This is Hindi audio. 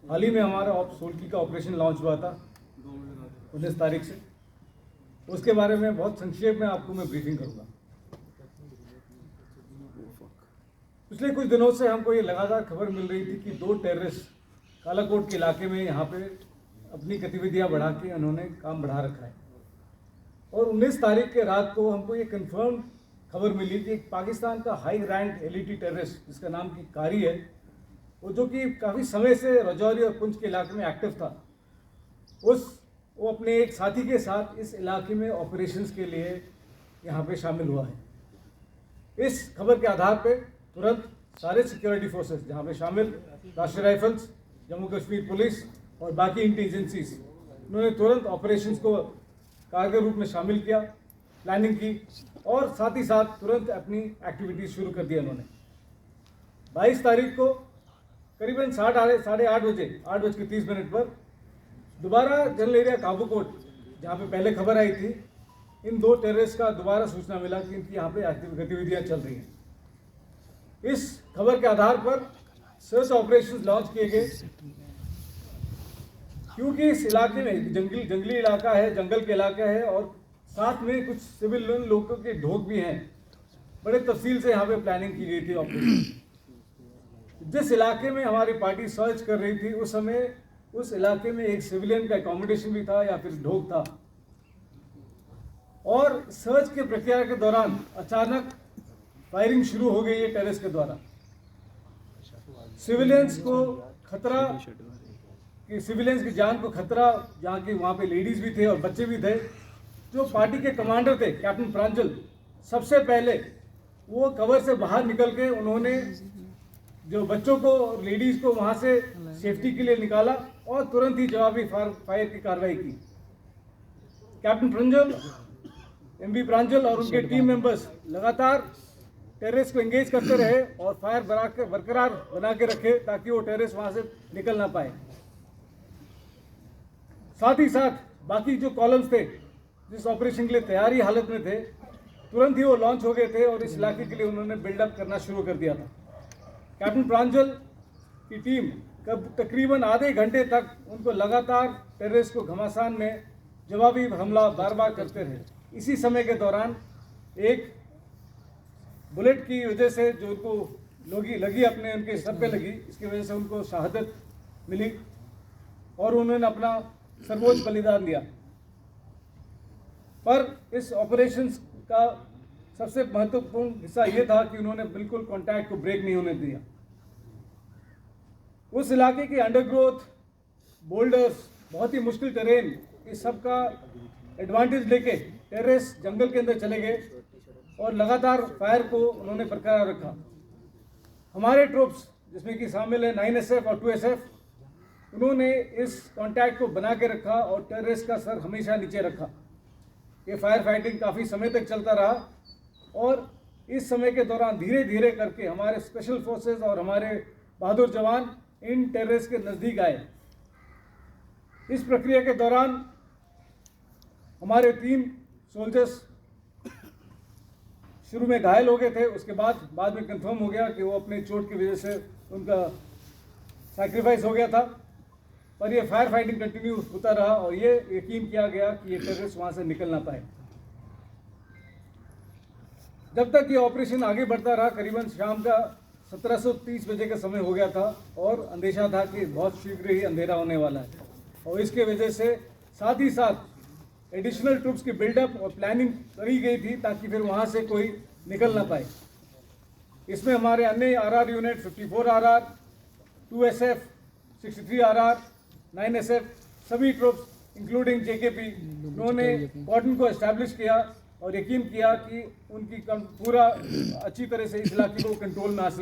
हाल ही में हमारा सोलकी का ऑपरेशन लॉन्च हुआ था 19 तारीख से। उसके बारे में बहुत संक्षेप में आपको मैं ब्रीफिंग करूंगा। पिछले कुछ दिनों से हमको ये लगातार खबर मिल रही थी कि 2 टेररिस्ट कालाकोट के इलाके में यहाँ पे अपनी गतिविधियाँ बढ़ा के उन्होंने काम बढ़ा रखा है। और 19 तारीख के रात को हमको ये कंफर्म खबर मिली कि एक पाकिस्तान का हाई रैंक एलिटी टेररिस्ट जिसका नाम की कारी है, वो जो कि काफ़ी समय से राजौरी और पुंछ के इलाके में एक्टिव था, वो अपने एक साथी के साथ इस इलाके में ऑपरेशंस के लिए यहाँ पे शामिल हुआ है। इस खबर के आधार पे तुरंत सारे सिक्योरिटी फोर्सेस जहाँ पे शामिल राष्ट्रीय राइफल्स, जम्मू कश्मीर पुलिस और बाकी इंटेलिजेंसीज, उन्होंने तुरंत ऑपरेशंस को कारगर रूप में शामिल किया, प्लानिंग की और साथ ही साथ तुरंत अपनी एक्टिविटीज शुरू कर दिया। उन्होंने 22 तारीख को करीबन 8:30 बजे 8:30 पर दोबारा जनरल एरिया काबूकोट, जहाँ पे पहले खबर आई थी, इन 2 टेररिस्ट का दोबारा सूचना मिला कि इनकी यहाँ पे गतिविधियाँ चल रही हैं। इस खबर के आधार पर सर्च ऑपरेशन लॉन्च किए गए, क्योंकि इस इलाके में जंगली इलाका है, जंगल के इलाका है और साथ में कुछ सिविल लोगों के ढोक भी हैं। बड़े तफसील से यहाँ पे प्लानिंग की गई थी ऑपरेशन। जिस इलाके में हमारी पार्टी सर्च कर रही थी, उस समय उस इलाके में एक सिविलियन का अकोमोडेशन भी था या फिर ढोक था। और सर्च के प्रक्रिया के दौरान अचानक फायरिंग शुरू हो गई है टेररिस्ट के द्वारा। सिविलियंस को खतरा, कि सिविलियंस की जान को खतरा, जहाँ की वहाँ पे लेडीज भी थे और बच्चे भी थे। जो पार्टी के कमांडर थे कैप्टन प्रांजल, सबसे पहले वो कवर से बाहर निकल के उन्होंने जो बच्चों को और लेडीज को वहाँ से सेफ्टी के लिए निकाला और तुरंत ही जवाबी फायर की कार्रवाई की। कैप्टन प्रांजल, एमवी प्रांजल और उनके टीम मेंबर्स लगातार टेररिस्ट को एंगेज करते रहे और फायर बरकरार बना के रखे ताकि वो टेररिस्ट वहाँ से निकल ना पाए। साथ ही साथ बाकी जो कॉलम्स थे जिस ऑपरेशन के लिए तैयारी हालत में थे, तुरंत ही वो लॉन्च हो गए थे और इस इलाके के लिए उन्होंने बिल्डअप करना शुरू कर दिया था। कैप्टन प्रांजल की टीम कब तकरीबन आधे घंटे तक उनको लगातार टेररिस्ट को घमासान में जवाबी हमला बार बार करते रहे। इसी समय के दौरान एक बुलेट की वजह से जो उनको लगी अपने उनके सर पे लगी, इसकी वजह से उनको शहादत मिली और उन्होंने अपना सर्वोच्च बलिदान दिया। पर इस ऑपरेशन का सबसे महत्वपूर्ण हिस्सा यह था कि उन्होंने बिल्कुल कांटेक्ट को ब्रेक नहीं होने दिया। उस इलाके के अंडरग्रोथ, बोल्डर्स, बहुत ही मुश्किल टेरेन, इस सब का एडवांटेज लेके टेररिस्ट जंगल के अंदर चले गए और लगातार फायर को उन्होंने बरकरार रखा। हमारे ट्रूप्स, जिसमें कि शामिल है 9SF और 2SF, उन्होंने इस कांटेक्ट को बना के रखा और टेररिस्ट का सर हमेशा नीचे रखा। ये फायर फाइटिंग काफ़ी समय तक चलता रहा और इस समय के दौरान धीरे धीरे करके हमारे स्पेशल फोर्सेस और हमारे बहादुर जवान इन टेररिस्ट के नज़दीक आए। इस प्रक्रिया के दौरान हमारे 3 सोल्जर्स शुरू में घायल हो गए थे, उसके बाद में कंफर्म हो गया कि वो अपने चोट की वजह से उनका सैक्रिफाइस हो गया था। पर ये फायर फाइटिंग कंटिन्यू होता रहा और ये यकीन किया गया कि ये टेररिस्ट वहाँ से निकल ना पाए। जब तक ये ऑपरेशन आगे बढ़ता रहा, करीबन शाम का 17:30 बजे का समय हो गया था और अंदेशा था कि बहुत शीघ्र ही अंधेरा होने वाला है और इसके वजह से साथ ही साथ एडिशनल ट्रूप्स की बिल्डअप और प्लानिंग करी गई थी ताकि फिर वहाँ से कोई निकल ना पाए। इसमें हमारे अन्य RR unit 54 RR, 2SF, 63 RR, 9SF, सभी ट्रूप्स इंक्लूडिंग JKP, उन्होंने कॉर्डन को एस्टैब्लिश किया और यकीन किया कि उनकी पूरा अच्छी तरह से इस इलाके को कंट्रोल में हासिल